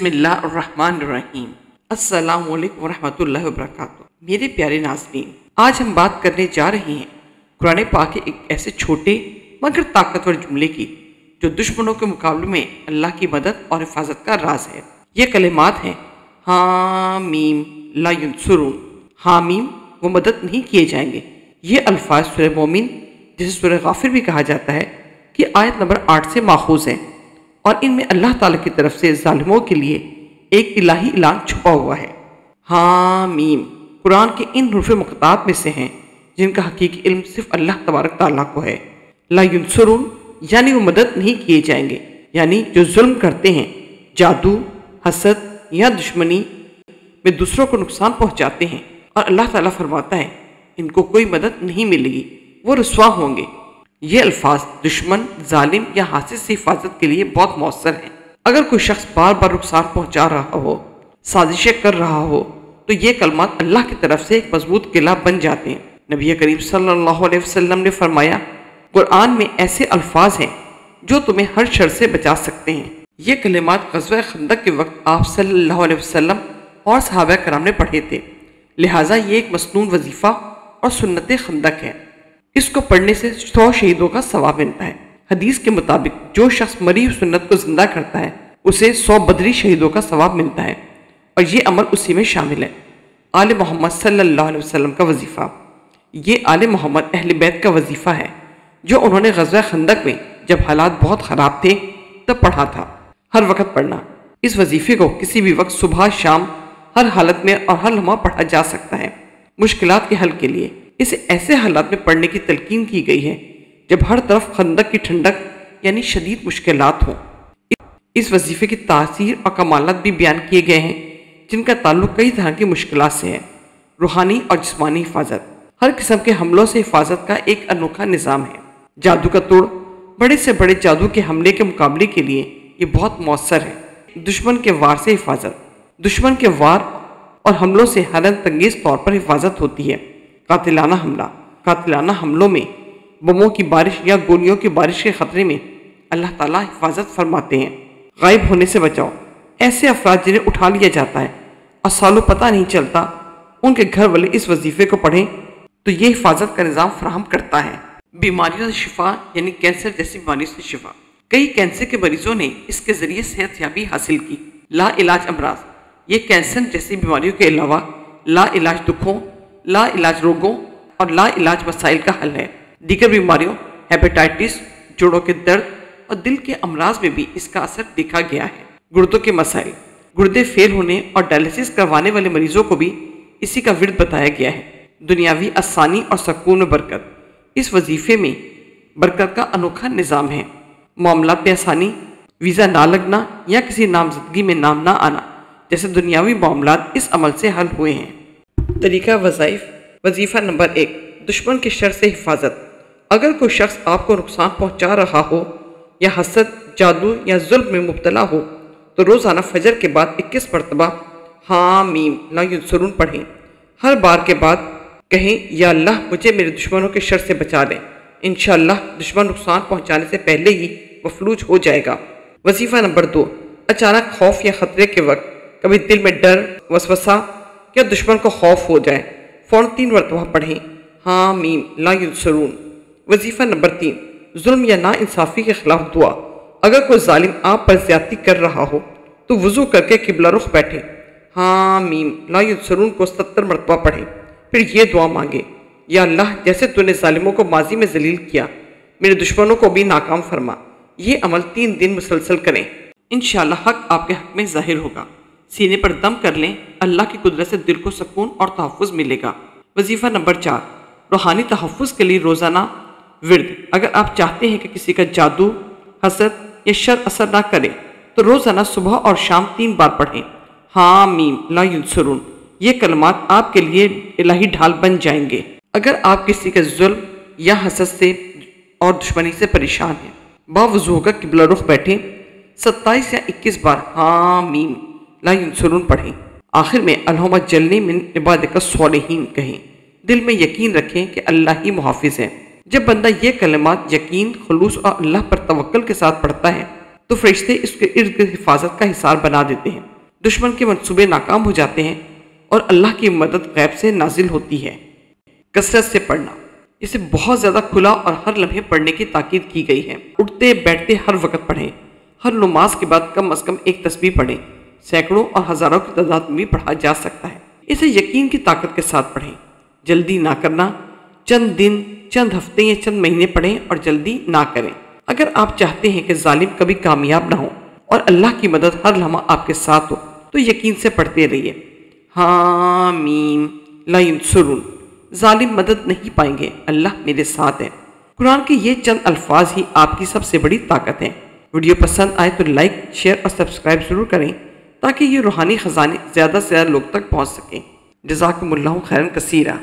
اللہ الرحمن الرحیم۔ السلام علیکم ورحمۃ اللہ وبرکاتہ۔ میرے پیارے ناظرین، آج ہم بات کرنے جا رہے ہیں قرآن پاک کے ایک ایسے چھوٹے مگر طاقتور جملے کی جو دشمنوں کے مقابلے میں اللہ کی مدد اور حفاظت کا راز ہے۔ یہ کلمات ہیں حامیم لا ینصرون۔ حامیم وہ مدد نہیں کیے جائیں گے۔ یہ الفاظ سورہ مومن جسے سورہ غافر بھی کہا جاتا ہے کہ آیت نمبر 8 سے ماخوذ ہیں، اور ان میں اللہ تعالیٰ کی طرف سے ظالموں کے لیے ایک الہی اعلان چھپا ہوا ہے۔ حامیم قرآن کے ان حروف مقطعات میں سے ہیں جن کا حقیقی علم صرف اللہ تبارک تعالیٰ کو ہے۔ لا ینصرون یعنی وہ مدد نہیں کیے جائیں گے، یعنی جو ظلم کرتے ہیں، جادو، حسد یا دشمنی میں دوسروں کو نقصان پہنچاتے ہیں، اور اللہ تعالیٰ فرماتا ہے ان کو کوئی مدد نہیں ملے گی، وہ رسوا ہوں گے۔ یہ الفاظ دشمن، ظالم یا حاسد سے حفاظت کے لیے بہت مؤثر ہیں۔ اگر کوئی شخص بار بار نقصان پہنچا رہا ہو، سازشیں کر رہا ہو، تو یہ کلمات اللہ کی طرف سے ایک مضبوط قلعہ بن جاتے ہیں۔ نبی کریم صلی اللہ علیہ وسلم نے فرمایا، قرآن میں ایسے الفاظ ہیں جو تمہیں ہر شر سے بچا سکتے ہیں۔ یہ کلمات غزوہ خندق کے وقت آپ صلی اللہ علیہ وسلم اور صحابہ کرام نے پڑھے تھے، لہٰذا یہ ایک مسنون وظیفہ اور سنت خندق ہے۔ اس کو پڑھنے سے 100 شہیدوں کا ثواب ملتا ہے۔ حدیث کے مطابق جو شخص مری سنت کو زندہ کرتا ہے اسے 100 بدری شہیدوں کا ثواب ملتا ہے، اور یہ عمل اسی میں شامل ہے۔ آل محمد صلی اللہ علیہ وسلم کا وظیفہ، یہ آل محمد اہل بیت کا وظیفہ ہے جو انہوں نے غزوہ خندق میں جب حالات بہت خراب تھے تب پڑھا تھا۔ ہر وقت پڑھنا۔ اس وظیفے کو کسی بھی وقت، صبح، شام، ہر حالت میں اور ہر لمحہ پڑھا جا سکتا ہے۔ مشکلات کے حل کے لیے اسے ایسے حالات میں پڑھنے کی تلقین کی گئی ہے جب ہر طرف خندق کی ٹھنڈک یعنی شدید مشکلات ہوں۔ اس وظیفے کی تاثیر اور کمالات بھی بیان کیے گئے ہیں جن کا تعلق کئی طرح کی مشکلات سے ہے۔ روحانی اور جسمانی حفاظت، ہر قسم کے حملوں سے حفاظت کا ایک انوکھا نظام ہے۔ جادو کا توڑ، بڑے سے بڑے جادو کے حملے کے مقابلے کے لیے یہ بہت مؤثر ہے۔ دشمن کے وار سے حفاظت، دشمن کے وار اور حملوں سے حیرت انگیز طور پر حفاظت ہوتی ہے۔ قاتلانہ حملہ، قاتلانہ حملوں میں بموں کی بارش یا گولیوں کی بارش کے خطرے میں اللہ تعالیٰ حفاظت فرماتے ہیں۔ غائب ہونے سے بچاؤ، ایسے افراد جنہیں اٹھا لیا جاتا ہے اور سالوں پتہ نہیں چلتا، ان کے گھر والے اس وظیفے کو پڑھیں تو یہ حفاظت کا نظام فراہم کرتا ہے۔ بیماریوں سے شفا یعنی کینسر جیسی بیماریوں سے شفا، کئی کینسر کے مریضوں نے اس کے ذریعے صحت یابی حاصل کی۔ لا علاج امراض، یہ کینسر جیسی بیماریوں کے علاوہ لا علاج دکھوں، لا علاج روگوں اور لا علاج مسائل کا حل ہے۔ دیگر بیماریوں، ہیپیٹائٹس، جوڑوں کے درد اور دل کے امراض میں بھی اس کا اثر دیکھا گیا ہے۔ گردوں کے مسائل، گردے فیل ہونے اور ڈائلسس کروانے والے مریضوں کو بھی اسی کا ورد بتایا گیا ہے۔ دنیاوی آسانی اور سکون میں برکت، اس وظیفے میں برکت کا انوکھا نظام ہے۔ معاملات میں آسانی، ویزا نہ لگنا یا کسی نامزدگی میں نام نہ آنا جیسے دنیاوی معاملات اس عمل سے حل ہوئے ہیں۔ طریقہ وظائف۔ وظیفہ نمبر 1، دشمن کے شر سے حفاظت۔ اگر کوئی شخص آپ کو نقصان پہنچا رہا ہو یا حسد، جادو یا ظلم میں مبتلا ہو تو روزانہ فجر کے بعد 21 مرتبہ حامیم لا ینصرون پڑھیں۔ ہر بار کے بعد کہیں، یا اللہ مجھے میرے دشمنوں کے شر سے بچا لیں، انشاءاللہ دشمن نقصان پہنچانے سے پہلے ہی مفلوج ہو جائے گا۔ وظیفہ نمبر 2، اچانک خوف یا خطرے کے وقت کبھی دل میں ڈر، وسوسہ یا دشمن کو خوف ہو جائے، فوراً 3 مرتبہ پڑھیں حامیم لا ینصرون۔ وظیفہ نمبر 3، ظلم یا نا انصافی کے خلاف دعا۔ اگر کوئی ظالم آپ پر زیادتی کر رہا ہو تو وضو کر کے قبلہ رخ بیٹھیں، حامیم لا ینصرون کو 70 مرتبہ پڑھیں، پھر یہ دعا مانگے، یا اللہ جیسے تو نے ظالموں کو ماضی میں ذلیل کیا، میرے دشمنوں کو بھی ناکام فرما۔ یہ عمل 3 دن مسلسل کریں، انشاءاللہ حق آپ کے حق میں ظاہر ہوگا۔ سینے پر دم کر لیں، اللہ کی قدرت سے دل کو سکون اور تحفظ ملے گا۔ وظیفہ نمبر 4، روحانی تحفظ کے لیے روزانہ ورد۔ اگر آپ چاہتے ہیں کہ کسی کا جادو، حسد یا شر اثر نہ کرے تو روزانہ صبح اور شام 3 بار پڑھیں حامیم لا ینصرون۔ یہ کلمات آپ کے لیے الہی ڈھال بن جائیں گے۔ اگر آپ کسی کے ظلم یا حسد سے اور دشمنی سے پریشان ہیں، باوضو ہو کر قبلہ رخ بیٹھیں، 27 یا 21 بار حامیم لا ینصرون پڑھیں۔ آخر میں اللہم اجعلنی من عبادک الصالحین کہیں۔ دل میں یقین رکھیں کہ اللہ ہی محافظ ہے۔ جب بندہ یہ کلمات یقین، خلوص اور اللہ پر توکل کے ساتھ پڑھتا ہے تو فرشتے اس کے ارد گرد حفاظت کا حصار بنا دیتے ہیں۔ دشمن کے منصوبے ناکام ہو جاتے ہیں اور اللہ کی مدد غیب سے نازل ہوتی ہے۔ کثرت سے پڑھنا، اسے بہت زیادہ کھلا اور ہر لمحے پڑھنے کی تاکید کی گئی ہے۔ اٹھتے بیٹھتے ہر وقت پڑھیں، ہر نماز کے بعد کم از کم ایک تسبیح پڑھیں، سینکڑوں اور ہزاروں کی تعداد میں بھی پڑھا جا سکتا ہے۔ اسے یقین کی طاقت کے ساتھ پڑھیں، جلدی نہ کرنا، چند دن، چند ہفتے یا چند مہینے پڑھیں اور جلدی نہ کریں۔ اگر آپ چاہتے ہیں کہ ظالم کبھی کامیاب نہ ہو اور اللہ کی مدد ہر لمحہ آپ کے ساتھ ہو تو یقین سے پڑھتے رہیے۔ حامیم لا ینصرون، ظالم مدد نہیں پائیں گے، اللہ میرے ساتھ ہے۔ قرآن کے یہ چند الفاظ ہی آپ کی سب سے بڑی طاقت ہیں۔ ویڈیو پسند آئے تو لائک، شیئر اور سبسکرائب ضرور کریں تاکہ یہ روحانی خزانے زیادہ سے زیادہ لوگ تک پہنچ سکیں۔ جزاکم اللہ خیرا کثیرا۔